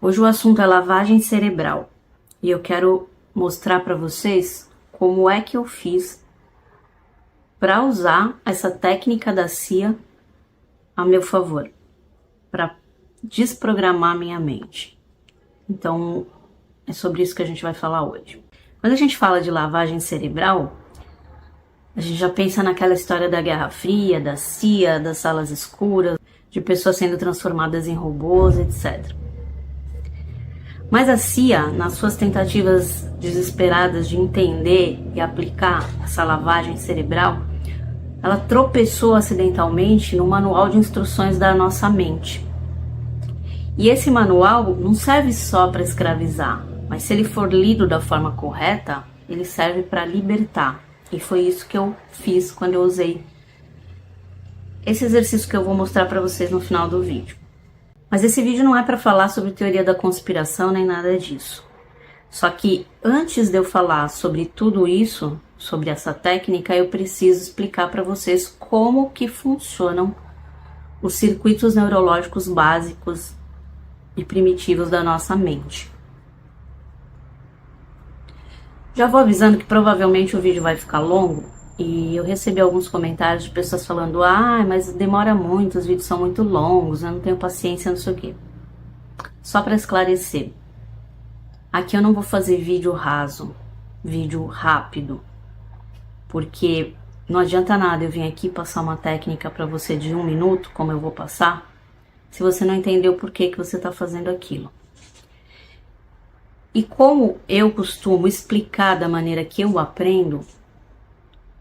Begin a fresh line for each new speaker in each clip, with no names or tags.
Hoje o assunto é lavagem cerebral e eu quero mostrar para vocês como é que eu fiz para usar essa técnica da CIA a meu favor, para desprogramar minha mente. Então, é sobre isso que a gente vai falar hoje. Quando a gente fala de lavagem cerebral, a gente já pensa naquela história da Guerra Fria, da CIA, das salas escuras, de pessoas sendo transformadas em robôs, etc. Mas a CIA, nas suas tentativas desesperadas de entender e aplicar essa lavagem cerebral, ela tropeçou acidentalmente no manual de instruções da nossa mente. E esse manual não serve só para escravizar, mas se ele for lido da forma correta, ele serve para libertar. E foi isso que eu fiz quando eu usei esse exercício que eu vou mostrar para vocês no final do vídeo. Mas esse vídeo não é para falar sobre teoria da conspiração nem nada disso. Só que antes de eu falar sobre tudo isso, sobre essa técnica, eu preciso explicar para vocês como que funcionam os circuitos neurológicos básicos e primitivos da nossa mente. Já vou avisando que provavelmente o vídeo vai ficar longo e eu recebi alguns comentários de pessoas falando: mas demora muito, os vídeos são muito longos, eu não tenho paciência, não sei o quê. Só para esclarecer, aqui eu não vou fazer vídeo raso, vídeo rápido, porque não adianta nada eu vir aqui passar uma técnica para você de 1 minuto, como eu vou passar, se você não entendeu por que você está fazendo aquilo. E como eu costumo explicar da maneira que eu aprendo,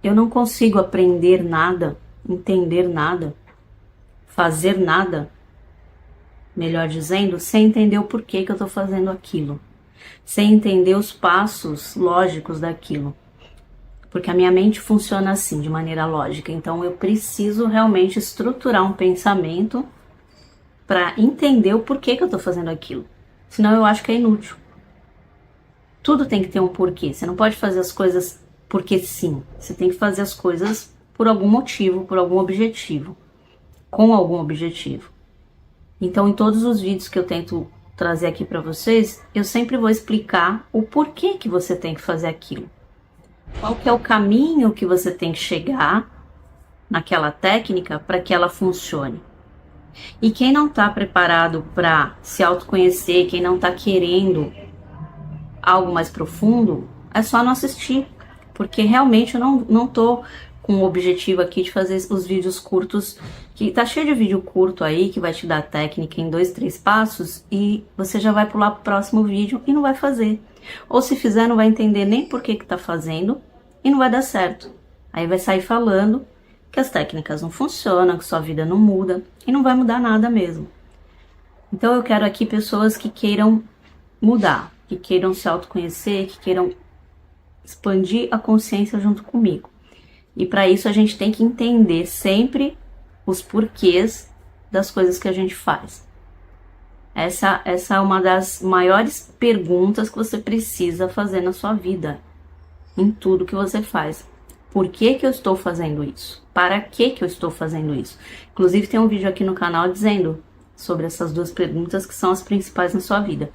eu não consigo aprender nada, entender nada, fazer nada, melhor dizendo, sem entender o porquê que eu estou fazendo aquilo, sem entender os passos lógicos daquilo. Porque a minha mente funciona assim, de maneira lógica, então eu preciso realmente estruturar um pensamento para entender o porquê que eu estou fazendo aquilo, senão eu acho que é inútil. Tudo tem que ter um porquê, você não pode fazer as coisas porque sim, você tem que fazer as coisas por algum motivo, por algum objetivo, com algum objetivo. Então, em todos os vídeos que eu tento trazer aqui para vocês, eu sempre vou explicar o porquê que você tem que fazer aquilo. Qual que é o caminho que você tem que chegar naquela técnica para que ela funcione. E quem não está preparado para se autoconhecer, quem não está querendo algo mais profundo, é só não assistir. Porque realmente eu não tô com o objetivo aqui de fazer os vídeos curtos, que tá cheio de vídeo curto aí, que vai te dar técnica em 2, 3 passos, e você já vai pular pro próximo vídeo e não vai fazer. Ou se fizer, não vai entender nem por que tá fazendo, e não vai dar certo. Aí vai sair falando que as técnicas não funcionam, que sua vida não muda, e não vai mudar nada mesmo. Então eu quero aqui pessoas que queiram mudar, que queiram se autoconhecer, que queiram expandir a consciência junto comigo. E para isso a gente tem que entender sempre os porquês das coisas que a gente faz. Essa é uma das maiores perguntas que você precisa fazer na sua vida, em tudo que você faz. Por que que eu estou fazendo isso? Para que eu estou fazendo isso? Inclusive tem um vídeo aqui no canal dizendo sobre essas duas perguntas que são as principais na sua vida.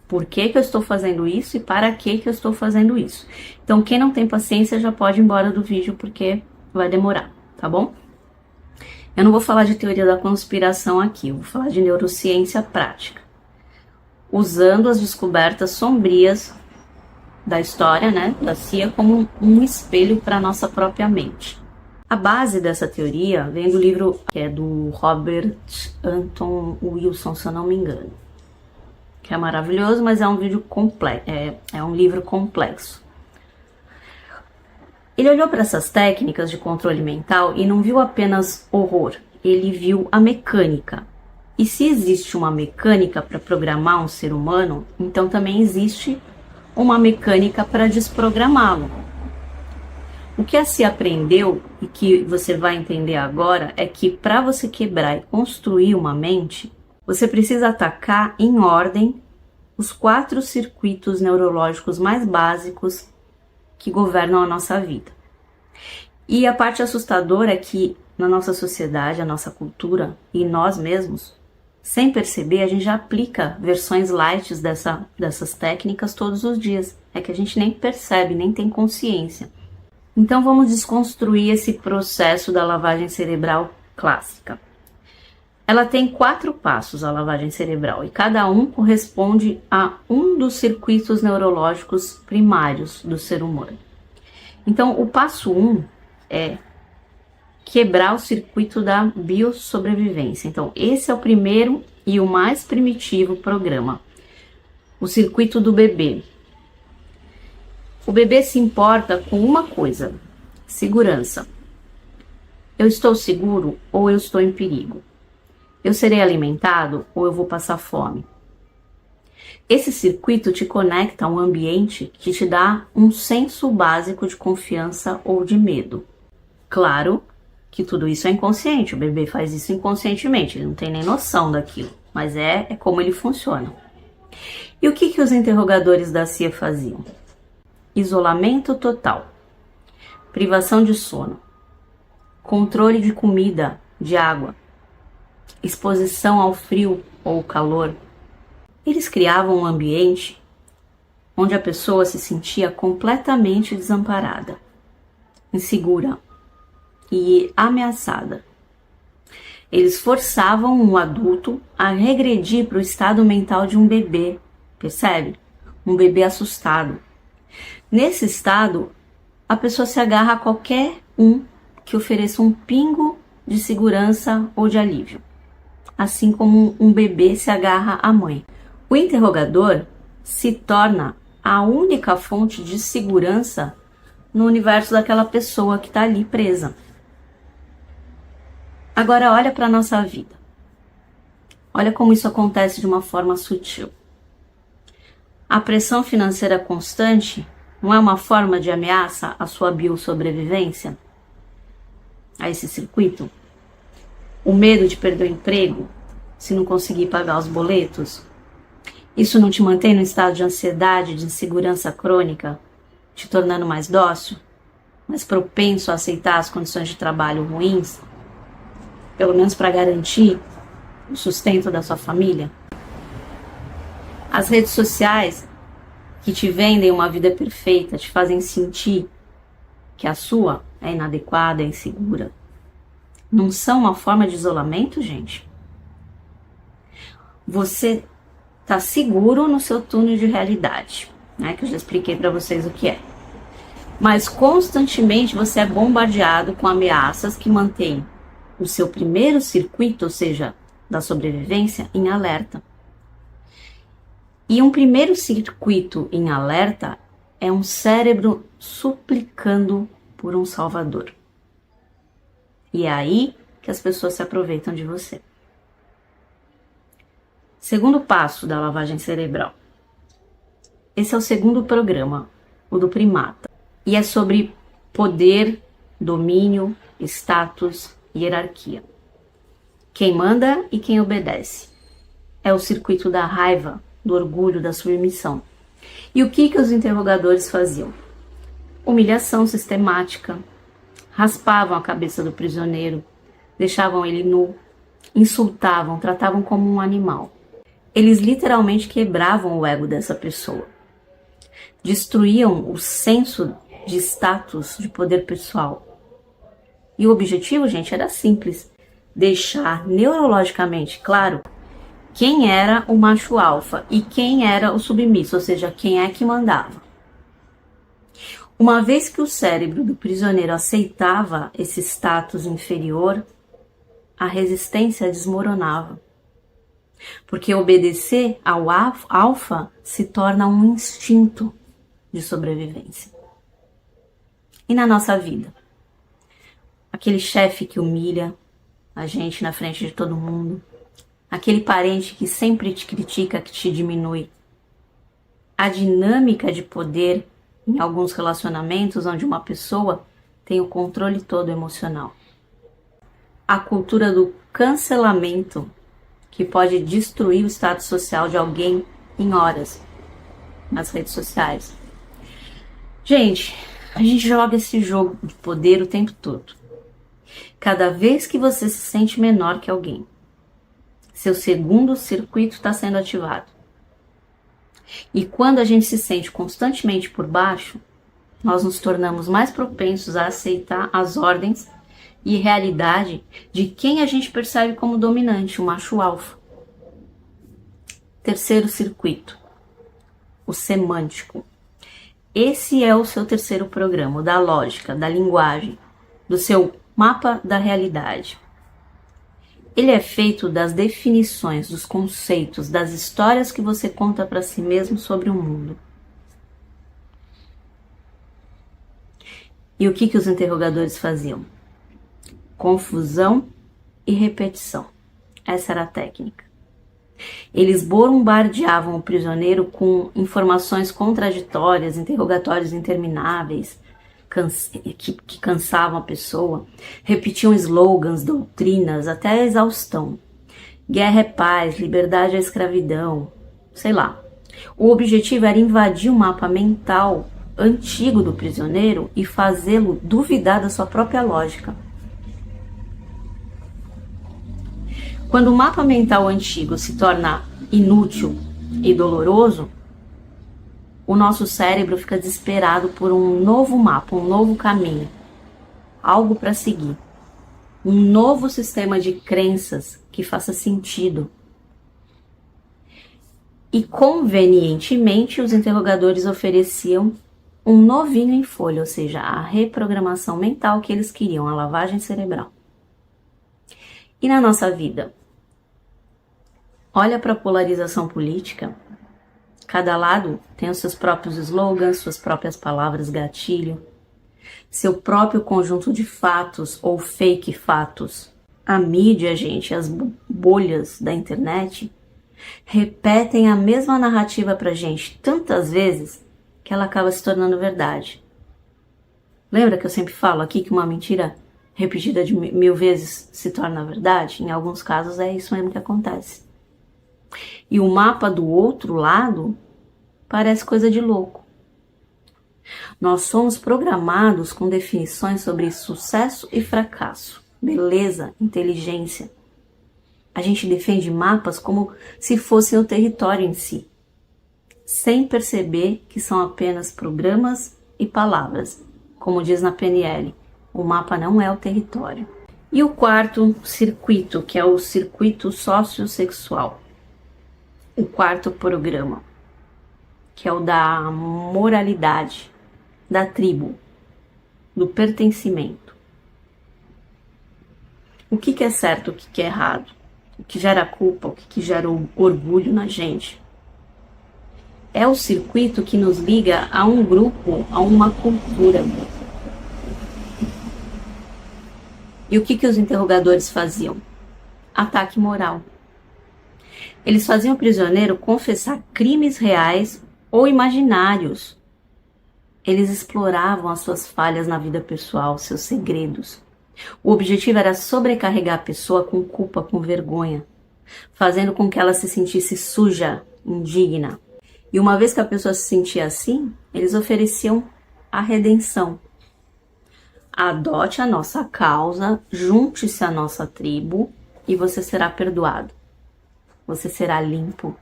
Por que que eu estou fazendo isso e para que eu estou fazendo isso? Então, quem não tem paciência já pode ir embora do vídeo, porque vai demorar, tá bom? Eu não vou falar de teoria da conspiração aqui, eu vou falar de neurociência prática. Usando as descobertas sombrias da história, né, da CIA, como um espelho para a nossa própria mente. A base dessa teoria vem do livro que é do Robert Anton Wilson, se eu não me engano. Que é maravilhoso, mas é um vídeo complexo, é um livro complexo. Ele olhou para essas técnicas de controle mental e não viu apenas horror, ele viu a mecânica. E se existe uma mecânica para programar um ser humano, então também existe uma mecânica para desprogramá-lo. O que a CIA aprendeu e que você vai entender agora é que para você quebrar e construir uma mente, você precisa atacar em ordem os 4 circuitos neurológicos mais básicos que governam a nossa vida. E a parte assustadora é que na nossa sociedade, a nossa cultura e nós mesmos, Sem perceber, a gente já aplica versões light dessas técnicas todos os dias. É que a gente nem percebe, nem tem consciência. Então vamos desconstruir esse processo da lavagem cerebral clássica. Ela tem 4 passos, a lavagem cerebral, e cada um corresponde a um dos circuitos neurológicos primários do ser humano. Então, o passo 1 é quebrar o circuito da biossobrevivência. Então, esse é o primeiro e o mais primitivo programa. O circuito do bebê. O bebê se importa com uma coisa: segurança. Eu estou seguro ou eu estou em perigo? Eu serei alimentado ou eu vou passar fome? Esse circuito te conecta a um ambiente que te dá um senso básico de confiança ou de medo. Claro que tudo isso é inconsciente, o bebê faz isso inconscientemente, ele não tem nem noção daquilo, mas é como ele funciona. E o que os interrogadores da CIA faziam? Isolamento total, privação de sono, controle de comida, de água, exposição ao frio ou calor. Eles criavam um ambiente onde a pessoa se sentia completamente desamparada, insegura e ameaçada. Eles forçavam um adulto a regredir para o estado mental de um bebê, percebe? Um bebê assustado. Nesse estado, a pessoa se agarra a qualquer um que ofereça um pingo de segurança ou de alívio, assim como um bebê se agarra à mãe. O interrogador se torna a única fonte de segurança no universo daquela pessoa que está ali presa. Agora olha para a nossa vida. Olha como isso acontece de uma forma sutil. A pressão financeira constante não é uma forma de ameaça à sua biossobrevivência? A esse circuito? O medo de perder o emprego se não conseguir pagar os boletos? Isso não te mantém num estado de ansiedade, de insegurança crônica, te tornando mais dócil, mais propenso a aceitar as condições de trabalho ruins? Pelo menos para garantir o sustento da sua família? As redes sociais que te vendem uma vida perfeita te fazem sentir que a sua é inadequada, é insegura. Não são uma forma de isolamento, gente? Você está seguro no seu túnel de realidade, né? Que eu já expliquei para vocês o que é. Mas constantemente você é bombardeado com ameaças que mantêm o seu primeiro circuito, ou seja, da sobrevivência, em alerta. E um primeiro circuito em alerta é um cérebro suplicando por um salvador. E é aí que as pessoas se aproveitam de você. Segundo passo da lavagem cerebral. Esse é o segundo programa, o do primata. E é sobre poder, domínio, status, hierarquia. Quem manda e quem obedece. É o circuito da raiva, do orgulho, da submissão. E o que os interrogadores faziam? Humilhação sistemática, raspavam a cabeça do prisioneiro, deixavam ele nu, insultavam, tratavam como um animal. Eles literalmente quebravam o ego dessa pessoa. Destruíam o senso de status, de poder pessoal. E o objetivo, gente, era simples: deixar neurologicamente claro quem era o macho alfa e quem era o submisso, ou seja, quem é que mandava. Uma vez que o cérebro do prisioneiro aceitava esse status inferior, a resistência desmoronava. Porque obedecer ao alfa se torna um instinto de sobrevivência. E na nossa vida? Aquele chefe que humilha a gente na frente de todo mundo, aquele parente que sempre te critica, que te diminui. A dinâmica de poder em alguns relacionamentos onde uma pessoa tem o controle todo emocional. A cultura do cancelamento, que pode destruir o status social de alguém em horas nas redes sociais. Gente, a gente joga esse jogo de poder o tempo todo. Cada vez que você se sente menor que alguém, Seu segundo circuito está sendo ativado. E quando a gente se sente constantemente por baixo, nós nos tornamos mais propensos a aceitar as ordens e realidade de quem a gente percebe como dominante, o macho alfa. Terceiro circuito, o semântico. Esse é o seu terceiro programa, da lógica, da linguagem, do seu mapa da realidade. Ele é feito das definições, dos conceitos, das histórias que você conta para si mesmo sobre o mundo. E o que os interrogadores faziam? Confusão e repetição. Essa era a técnica. Eles bombardeavam o prisioneiro com informações contraditórias, interrogatórios intermináveis, que cansavam a pessoa, repetiam slogans, doutrinas, até a exaustão. Guerra é paz, liberdade é escravidão, sei lá. O objetivo era invadir o mapa mental antigo do prisioneiro e fazê-lo duvidar da sua própria lógica. Quando o mapa mental antigo se torna inútil e doloroso, o nosso cérebro fica desesperado por um novo mapa, um novo caminho, algo para seguir, um novo sistema de crenças que faça sentido. E convenientemente os interrogadores ofereciam um novinho em folha, ou seja, a reprogramação mental que eles queriam, a lavagem cerebral. E na nossa vida? Olha para a polarização política. Cada lado tem os seus próprios slogans, suas próprias palavras gatilho, seu próprio conjunto de fatos ou fake fatos. A mídia, gente, as bolhas da internet repetem a mesma narrativa pra gente tantas vezes que ela acaba se tornando verdade. Lembra que eu sempre falo aqui que uma mentira repetida de 1000 vezes se torna verdade? Em alguns casos é isso mesmo que acontece. E o mapa do outro lado parece coisa de louco. Nós somos programados com definições sobre sucesso e fracasso, beleza, inteligência. A gente defende mapas como se fossem o território em si, sem perceber que são apenas programas e palavras. Como diz na PNL, o mapa não é o território. E o quarto circuito, que é o circuito sociossexual. O quarto programa, que é o da moralidade, da tribo, do pertencimento. O que é certo, o que é errado, o que gera culpa, o que gera orgulho na gente. É o circuito que nos liga a um grupo, a uma cultura. E o que os interrogadores faziam? Ataque moral. Eles faziam o prisioneiro confessar crimes reais ou imaginários. Eles exploravam as suas falhas na vida pessoal, seus segredos. O objetivo era sobrecarregar a pessoa com culpa, com vergonha, fazendo com que ela se sentisse suja, indigna. E uma vez que a pessoa se sentia assim, eles ofereciam a redenção. Adote a nossa causa, junte-se à nossa tribo e você será perdoado. Você será limpo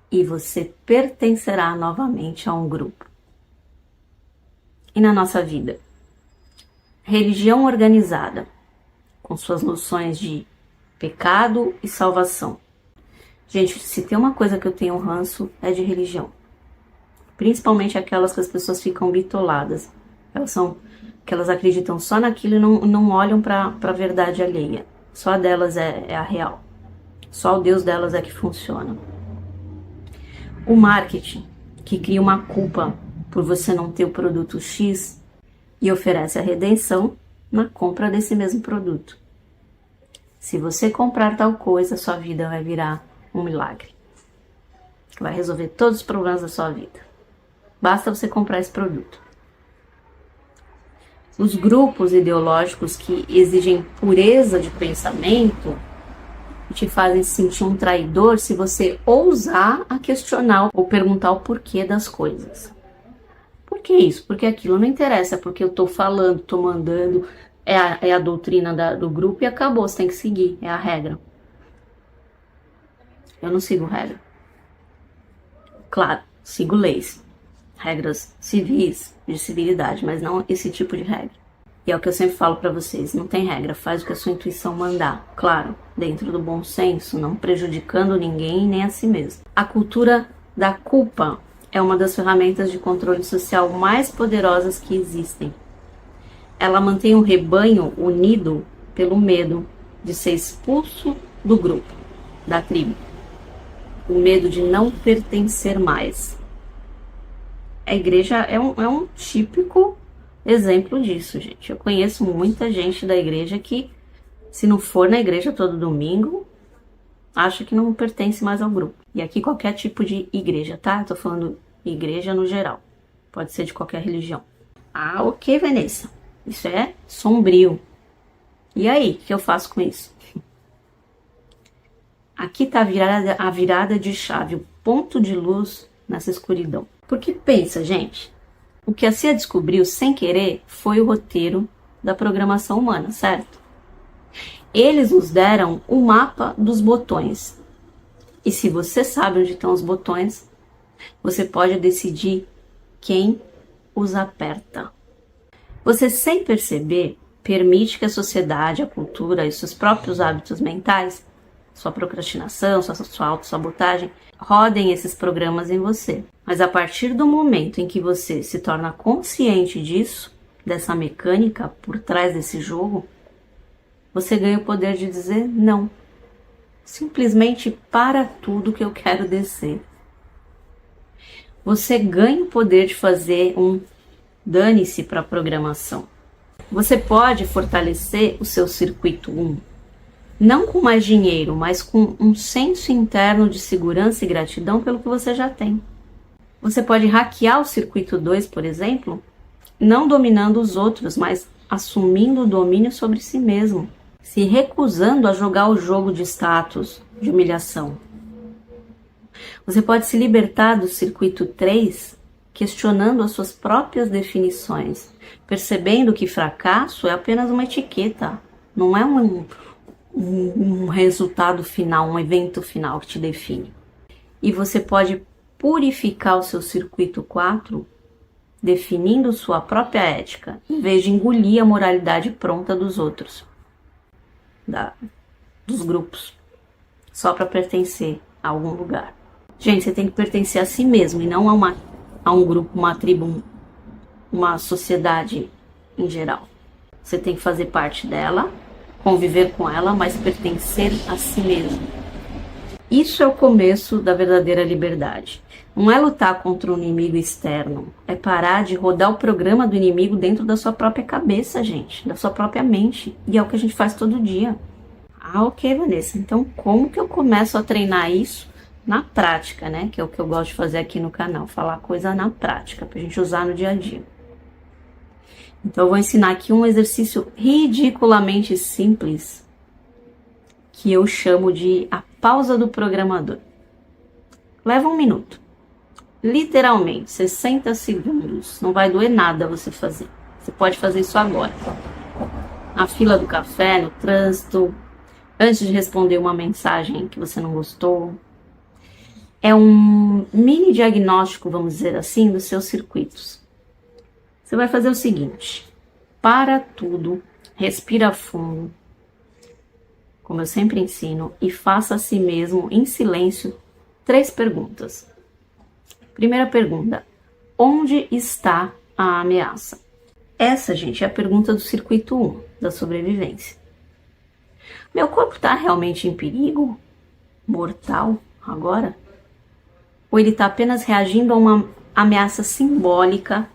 e você pertencerá novamente a um grupo. E na nossa vida? Religião organizada, com suas noções de pecado e salvação. Gente, se tem uma coisa que eu tenho ranço é de religião. Principalmente aquelas que as pessoas ficam bitoladas. Que elas acreditam só naquilo e não olham para a verdade alheia. Só a delas é a real. Só o Deus delas é que funciona. O marketing, que cria uma culpa por você não ter o produto X e oferece a redenção na compra desse mesmo produto. Se você comprar tal coisa, sua vida vai virar um milagre. Vai resolver todos os problemas da sua vida. Basta você comprar esse produto. Os grupos ideológicos que exigem pureza de pensamento te fazem se sentir um traidor se você ousar a questionar ou perguntar o porquê das coisas. Por que isso? Porque aquilo não interessa, porque eu tô falando, tô mandando, é a doutrina do grupo e acabou, você tem que seguir, é a regra. Eu não sigo regra. Claro, sigo leis, regras civis, de civilidade, mas não esse tipo de regra. E é o que eu sempre falo pra vocês, não tem regra, faz o que a sua intuição mandar. Claro, dentro do bom senso, não prejudicando ninguém nem a si mesmo. A cultura da culpa é uma das ferramentas de controle social mais poderosas que existem. Ela mantém o rebanho unido pelo medo de ser expulso do grupo, da tribo. O medo de não pertencer mais. A igreja é um típico exemplo disso, gente. Eu conheço muita gente da igreja que, se não for na igreja todo domingo, acha que não pertence mais ao grupo. E aqui qualquer tipo de igreja, tá? Eu tô falando igreja no geral. Pode ser de qualquer religião. Ah, ok, Vanessa. Isso é sombrio. E aí, o que eu faço com isso? Aqui tá a virada de chave, o ponto de luz nessa escuridão. Porque pensa, gente, o que a CIA descobriu sem querer foi o roteiro da programação humana, certo? Eles nos deram o mapa dos botões. E se você sabe onde estão os botões, você pode decidir quem os aperta. Você, sem perceber, permite que a sociedade, a cultura e seus próprios hábitos mentais, sua procrastinação, sua autossabotagem, rodem esses programas em você. Mas a partir do momento em que você se torna consciente disso, dessa mecânica por trás desse jogo, você ganha o poder de dizer não. Simplesmente para tudo que eu quero descer. Você ganha o poder de fazer um dane-se para a programação. Você pode fortalecer o seu circuito 1. Não com mais dinheiro, mas com um senso interno de segurança e gratidão pelo que você já tem. Você pode hackear o circuito 2, por exemplo, não dominando os outros, mas assumindo o domínio sobre si mesmo, se recusando a jogar o jogo de status, de humilhação. Você pode se libertar do circuito 3, questionando as suas próprias definições, percebendo que fracasso é apenas uma etiqueta, não é um resultado final, um evento final que te define. E você pode purificar o seu circuito 4, definindo sua própria ética, em vez de engolir a moralidade pronta dos outros, dos grupos, só para pertencer a algum lugar. Gente, você tem que pertencer a si mesmo e não a um grupo, uma tribo, uma sociedade em geral. Você tem que fazer parte dela, conviver com ela, mas pertencer a si mesmo. Isso é o começo da verdadeira liberdade. Não é lutar contra um inimigo externo, é parar de rodar o programa do inimigo dentro da sua própria cabeça, gente, da sua própria mente. E é o que a gente faz todo dia. Ah, ok, Vanessa. Então, como que eu começo a treinar isso na prática, né? Que é o que eu gosto de fazer aqui no canal, falar coisa na prática, pra gente usar no dia a dia. Então, eu vou ensinar aqui um exercício ridiculamente simples, que eu chamo de a pausa do programador. Leva 1 minuto. Literalmente, 60 segundos. Não vai doer nada você fazer. Você pode fazer isso agora. Na fila do café, no trânsito, antes de responder uma mensagem que você não gostou. É um mini diagnóstico, vamos dizer assim, dos seus circuitos. Você vai fazer o seguinte: para tudo, respira fundo, como eu sempre ensino, e faça a si mesmo, em silêncio, 3 perguntas. Primeira pergunta: onde está a ameaça? Essa, gente, é a pergunta do circuito 1, da sobrevivência. Meu corpo está realmente em perigo? Mortal agora? Ou ele está apenas reagindo a uma ameaça simbólica,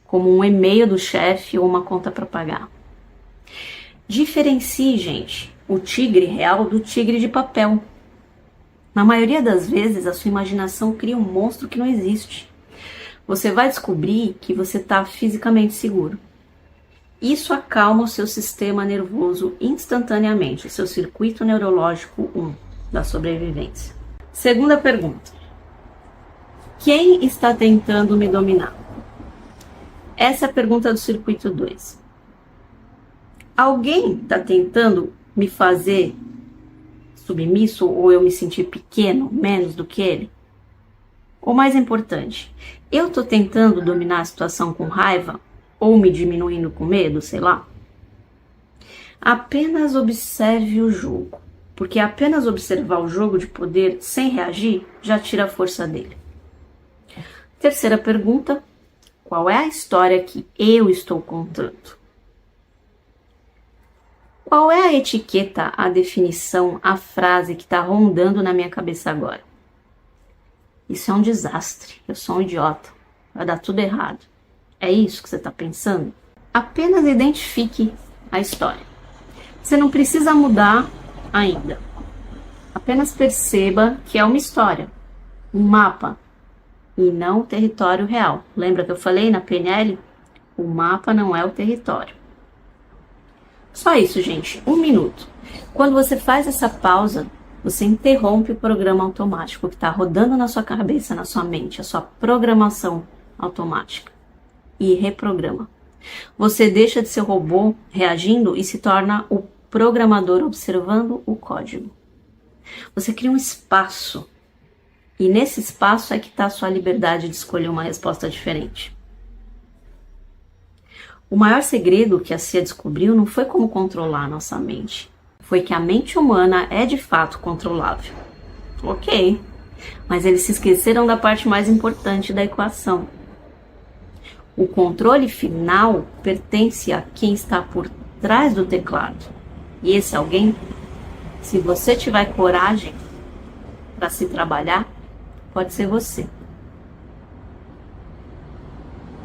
como um e-mail do chefe ou uma conta para pagar? Diferencie, gente, o tigre real do tigre de papel. Na maioria das vezes, a sua imaginação cria um monstro que não existe. Você vai descobrir que você está fisicamente seguro. Isso acalma o seu sistema nervoso instantaneamente, o seu circuito neurológico 1 da sobrevivência. Segunda pergunta: quem está tentando me dominar? Essa é a pergunta do circuito 2. Alguém está tentando me fazer submisso ou eu me sentir pequeno, menos do que ele? Ou mais importante, eu tô tentando dominar a situação com raiva ou me diminuindo com medo, sei lá? Apenas observe o jogo, porque apenas observar o jogo de poder sem reagir já tira a força dele. Terceira pergunta, qual é a história que eu estou contando? Qual é a etiqueta, a definição, a frase que está rondando na minha cabeça agora? Isso é um desastre, eu sou um idiota, vai dar tudo errado. É isso que você está pensando? Apenas identifique a história. Você não precisa mudar ainda. Apenas perceba que é uma história, um mapa, e não o território real. Lembra que eu falei na PNL? O mapa não é o território. Só isso, gente. 1 minuto. Quando você faz essa pausa, você interrompe o programa automático que está rodando na sua cabeça, na sua mente, a sua programação automática. E reprograma. Você deixa de ser o robô reagindo e se torna o programador observando o código. Você cria um espaço. E nesse espaço é que está a sua liberdade de escolher uma resposta diferente. O maior segredo que a CIA descobriu não foi como controlar a nossa mente. Foi que a mente humana é de fato controlável. Ok, mas eles se esqueceram da parte mais importante da equação. O controle final pertence a quem está por trás do teclado. E esse alguém, se você tiver coragem para se trabalhar, pode ser você.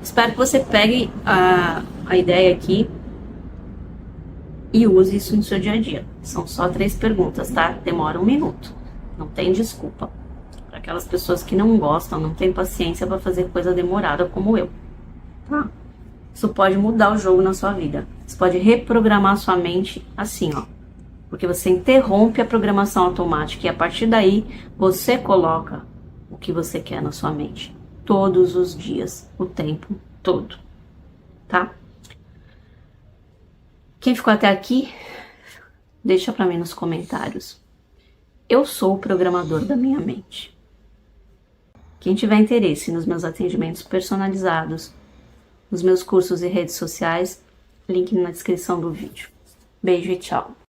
Espero que você pegue a ideia aqui e use isso no seu dia a dia. São só 3 perguntas, tá? Demora 1 minuto. Não tem desculpa. Para aquelas pessoas que não gostam, não têm paciência para fazer coisa demorada como eu. Tá? Isso pode mudar o jogo na sua vida. Você pode reprogramar sua mente assim, ó. Porque você interrompe a programação automática e a partir daí você coloca o que você quer na sua mente. Todos os dias, o tempo todo, tá? Quem ficou até aqui, deixa pra mim nos comentários. Eu sou o programador da minha mente. Quem tiver interesse nos meus atendimentos personalizados, nos meus cursos e redes sociais, link na descrição do vídeo. Beijo e tchau!